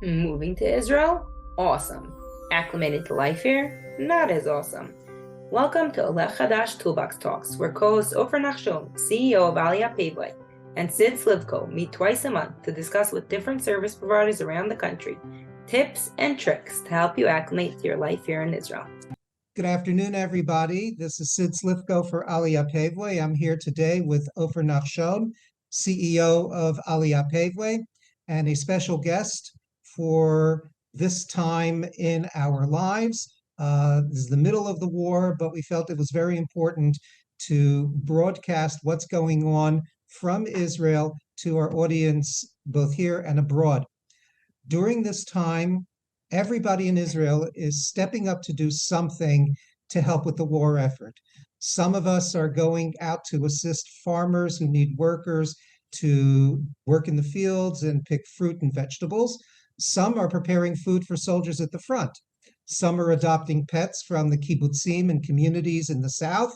Moving to Israel? Awesome. Acclimated to life here? Not as awesome. Welcome to Oleh Chadash Toolbox Talks, where co-hosts Ofer Nachshon, CEO of Aliyah Paveway, and Sid Slivko meet twice a month to discuss with different service providers around the country tips and tricks to help you acclimate to your life here in Israel. Good afternoon, everybody. This is Sid Slivko for Aliyah Paveway. I'm here today with Ofer Nachshon, CEO of Aliyah Paveway, and a special guest for this time in our lives. This is the middle of the war, but we felt it was very important to broadcast what's going on from Israel to our audience, both here and abroad. During this time, everybody in Israel is stepping up to do something to help with the war effort. Some of us are going out to assist farmers who need workers to work in the fields and pick fruit and vegetables. Some are preparing food for soldiers at the front. Some are adopting pets from the kibbutzim and communities in the south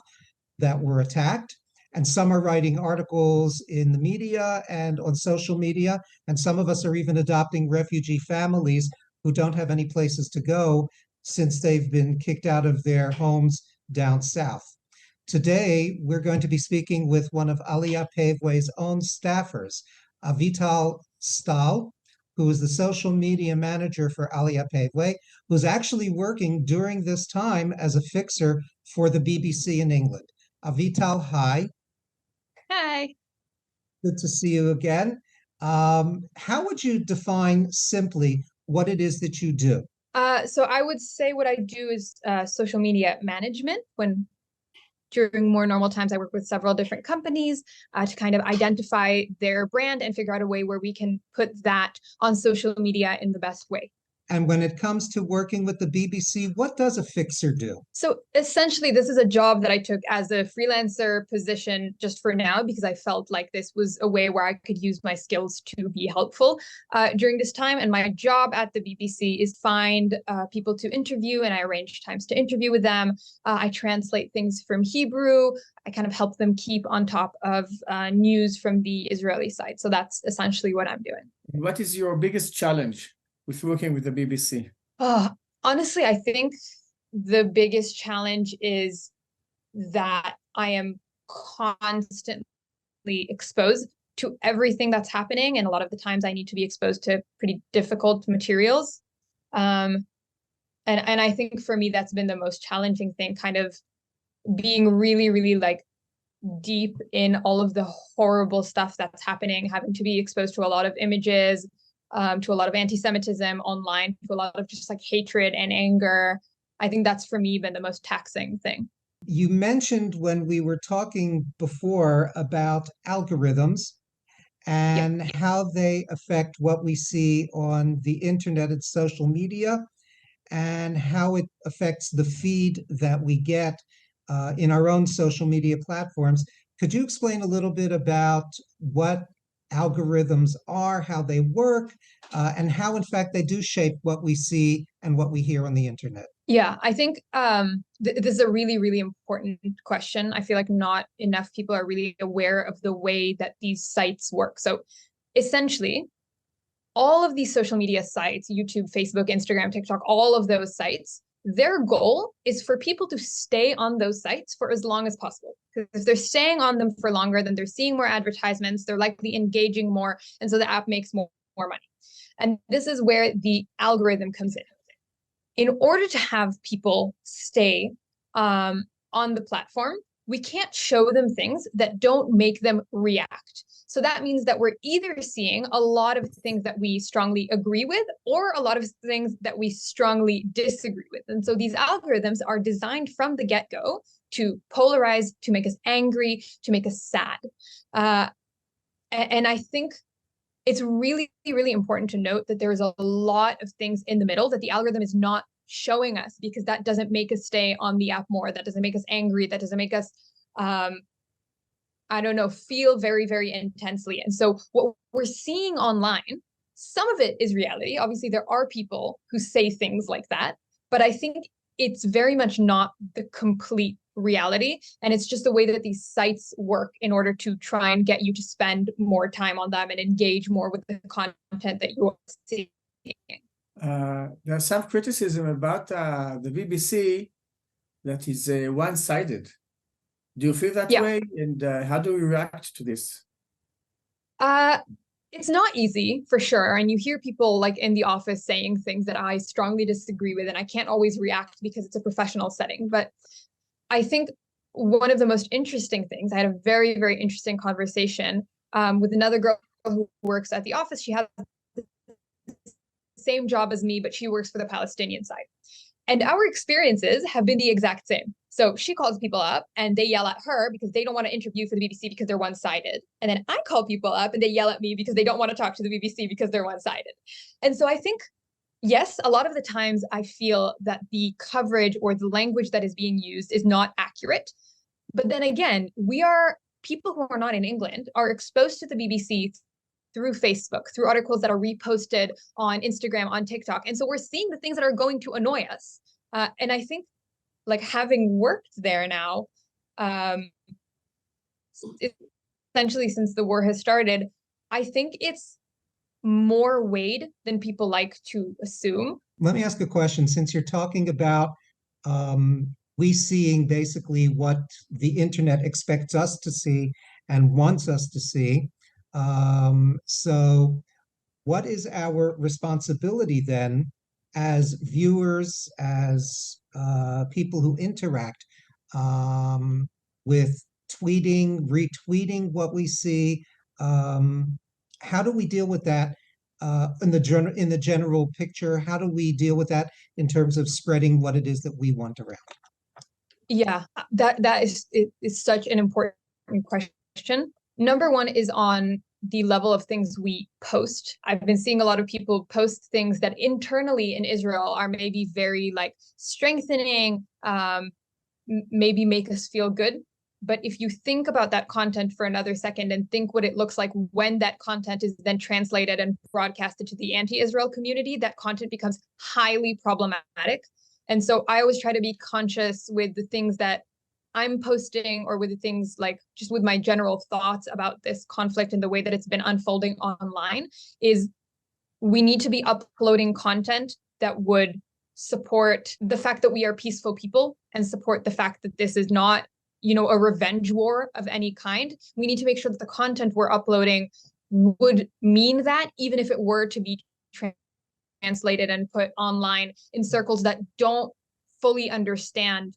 that were attacked. And some are writing articles in the media and on social media. And some of us are even adopting refugee families who don't have any places to go since they've been kicked out of their homes down south. Today, we're going to be speaking with one of Aliyah Paveway's own staffers, Avital Stahl, who is the social media manager for Aliyah Paveway, who's actually working during this time as a fixer for the BBC in England. Avital, hi. Hi. Good to see you again. How would you define simply what it is that you do? So I would say what I do is social media management. When during more normal times, I work with several different companies to kind of identify their brand and figure out a way where we can put that on social media in the best way. And when it comes to working with the BBC, what does a fixer do? So essentially, this is a job that I took as a freelancer position just for now, because I felt like this was a way where I could use my skills to be helpful during this time. And my job at the BBC is find people to interview, and I arrange times to interview with them. I translate things from Hebrew. I kind of help them keep on top of news from the Israeli side. So that's essentially what I'm doing. What is your biggest challenge with working with the BBC? Honestly, I think the biggest challenge is that I am constantly exposed to everything that's happening. And a lot of the times I need to be exposed to pretty difficult materials. And I think for me, that's been the most challenging thing, kind of being really, really like deep in all of the horrible stuff that's happening, having to be exposed to a lot of images, to a lot of anti-Semitism online, to a lot of just like hatred and anger. I think that's for me been the most taxing thing. You mentioned when we were talking before about algorithms and how they affect what we see on the internet and social media, and how it affects the feed that we get in our own social media platforms. Could you explain a little bit about what algorithms are, how they work, and how, in fact, they do shape what we see and what we hear on the internet? Yeah, I think this is a really, really important question. I feel like not enough people are really aware of the way that these sites work. So essentially, all of these social media sites, YouTube, Facebook, Instagram, TikTok, all of those sites, their goal is for people to stay on those sites for as long as possible. Because if they're staying on them for longer, then they're seeing more advertisements, they're likely engaging more, and so the app makes more money. And this is where the algorithm comes in. In order to have people stay on the platform, we can't show them things that don't make them react. So that means that we're either seeing a lot of things that we strongly agree with, or a lot of things that we strongly disagree with. And so these algorithms are designed from the get-go to polarize, to make us angry, to make us sad. And I think it's really, really important to note that there's a lot of things in the middle that the algorithm is not showing us, because that doesn't make us stay on the app more. That doesn't make us angry. That doesn't make us, feel very, very intensely. And so what we're seeing online, some of it is reality. Obviously, there are people who say things like that, but I think it's very much not the complete reality. And it's just the way that these sites work in order to try and get you to spend more time on them and engage more with the content that you're seeing. There's some criticism about the BBC that is one-sided. Do you feel that way? And how do you react to this? It's not easy for sure. And you hear people like in the office saying things that I strongly disagree with, and I can't always react because it's a professional setting. But I think one of the most interesting things, I had a very, very interesting conversation with another girl who works at the office. She has the same job as me, but she works for the Palestinian side. And our experiences have been the exact same. So she calls people up and they yell at her because they don't want to interview for the BBC because they're one-sided. And then I call people up and they yell at me because they don't want to talk to the BBC because they're one-sided. And so I think, yes, a lot of the times I feel that the coverage or the language that is being used is not accurate. But then again, people who are not in England are exposed to the BBC through Facebook, through articles that are reposted on Instagram, on TikTok. And so we're seeing the things that are going to annoy us. And I think like having worked there now, essentially since the war has started, I think it's more weighed than people like to assume. Let me ask a question. Since you're talking about we seeing basically what the internet expects us to see and wants us to see, so what is our responsibility then as viewers, as people who interact with tweeting, retweeting what we see? How do we deal with that in the general picture? How do we deal with that in terms of spreading what it is that we want around? Yeah, that is such an important question. Number one is on the level of things we post. I've been seeing a lot of people post things that internally in Israel are maybe very like strengthening, maybe make us feel good. But if you think about that content for another second and think what it looks like when that content is then translated and broadcasted to the anti-Israel community, that content becomes highly problematic. And so I always try to be conscious with the things that I'm posting or with the things like just with my general thoughts about this conflict and the way that it's been unfolding online is we need to be uploading content that would support the fact that we are peaceful people and support the fact that this is not, a revenge war of any kind. We need to make sure that the content we're uploading would mean that, even if it were to be translated and put online in circles that don't fully understand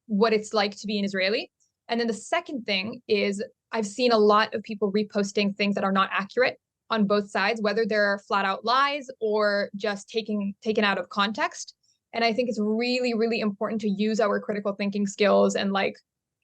what it's like to be an Israeli. And then the second thing is I've seen a lot of people reposting things that are not accurate on both sides, whether they're flat out lies or just taken out of context. And I think it's really, really important to use our critical thinking skills and like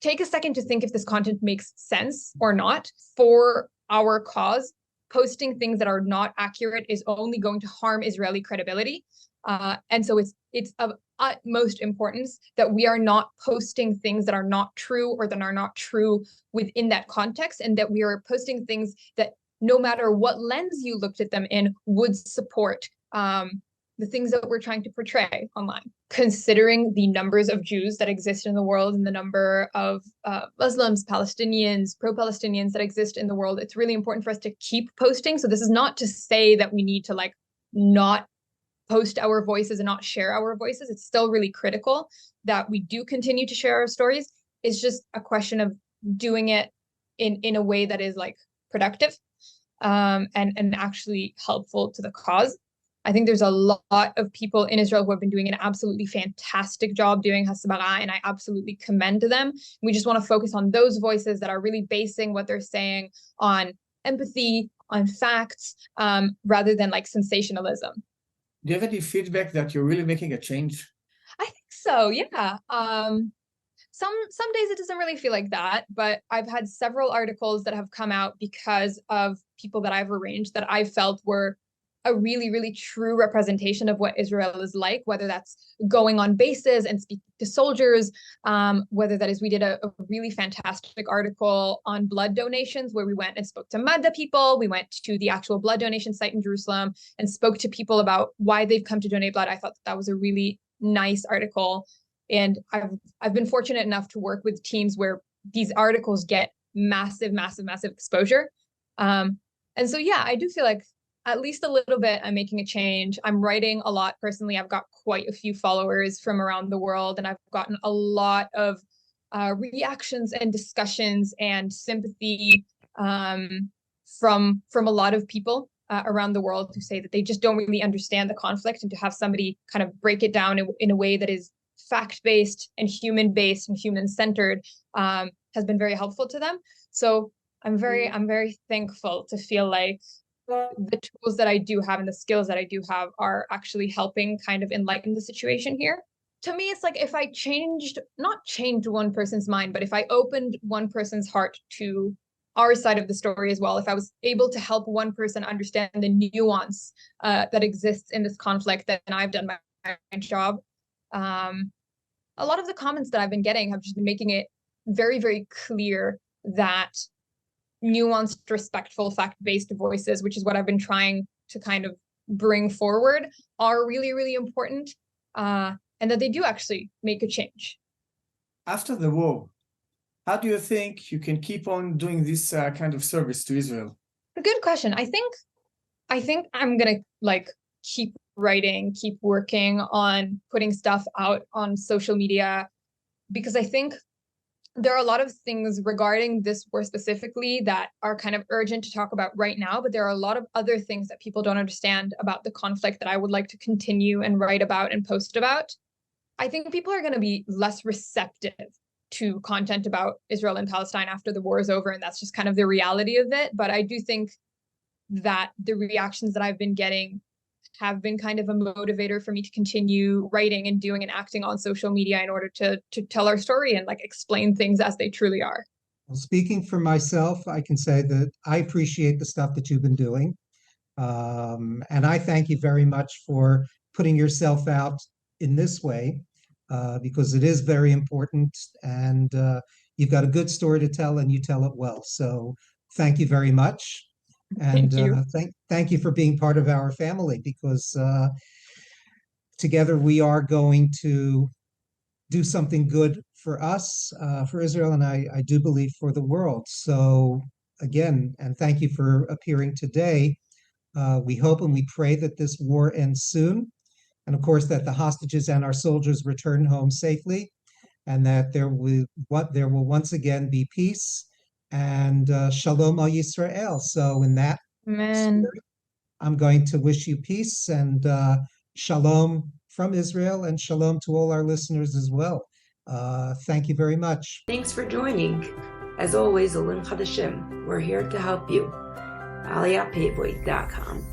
take a second to think if this content makes sense or not for our cause. Posting things that are not accurate is only going to harm Israeli credibility. And so it's of utmost importance that we are not posting things that are not true or that are not true within that context, and that we are posting things that no matter what lens you looked at them in would support the things that we're trying to portray online. Considering the numbers of Jews that exist in the world and the number of Muslims, Palestinians, pro-Palestinians that exist in the world, it's really important for us to keep posting. So this is not to say that we need to like not post our voices and not share our voices. It's still really critical that we do continue to share our stories. It's just a question of doing it in a way that is like productive and actually helpful to the cause. I think there's a lot of people in Israel who have been doing an absolutely fantastic job doing hasbara, and I absolutely commend them. We just want to focus on those voices that are really basing what they're saying on empathy, on facts, rather than like sensationalism. Do you have any feedback that you're really making a change? I think so, yeah. Some days it doesn't really feel like that, but I've had several articles that have come out because of people that I've arranged that I felt were a really, really true representation of what Israel is like, whether that's going on bases and speaking to soldiers, whether that is, we did a really fantastic article on blood donations where we went and spoke to Madda people. We went to the actual blood donation site in Jerusalem and spoke to people about why they've come to donate blood. I thought that was a really nice article. And I've been fortunate enough to work with teams where these articles get massive, massive, massive exposure. And so, yeah, I do feel like at least a little bit, I'm making a change. I'm writing a lot personally. I've got quite a few followers from around the world, and I've gotten a lot of reactions and discussions and sympathy from a lot of people around the world who say that they just don't really understand the conflict, and to have somebody kind of break it down in a way that is fact-based and human-based and human-centered has been very helpful to them. So I'm very thankful to feel like the tools that I do have and the skills that I do have are actually helping kind of enlighten the situation here. To me, it's like if I not changed one person's mind, but if I opened one person's heart to our side of the story as well, if I was able to help one person understand the nuance that exists in this conflict, then I've done my job. A lot of the comments that I've been getting have just been making it very, very clear that nuanced, respectful, fact-based voices, which is what I've been trying to kind of bring forward, are really, really important, and that they do actually make a change. After the war, how do you think you can keep on doing this kind of service to Israel? A good question. I think I'm gonna keep writing, keep working on putting stuff out on social media, because I think there are a lot of things regarding this war specifically that are kind of urgent to talk about right now, but there are a lot of other things that people don't understand about the conflict that I would like to continue and write about and post about. I think people are going to be less receptive to content about Israel and Palestine after the war is over, and that's just kind of the reality of it. But I do think that the reactions that I've been getting have been kind of a motivator for me to continue writing and doing and acting on social media in order to tell our story and explain things as they truly are. Well, speaking for myself, I can say that I appreciate the stuff that you've been doing. And I thank you very much for putting yourself out in this way, because it is very important, and you've got a good story to tell and you tell it well. So thank you very much. And thank you for being part of our family, because together we are going to do something good for us, for Israel, and I do believe for the world. So again, and thank you for appearing today. We hope and we pray that this war ends soon, and of course that the hostages and our soldiers return home safely, and that there will once again be peace and Shalom al Yisrael. So in that spirit, I'm going to wish you peace and Shalom from Israel, and Shalom to all our listeners as well. Thank you very much. Thanks for joining. As always, Olim Chadashim, we're here to help you. aliyahpaveway.com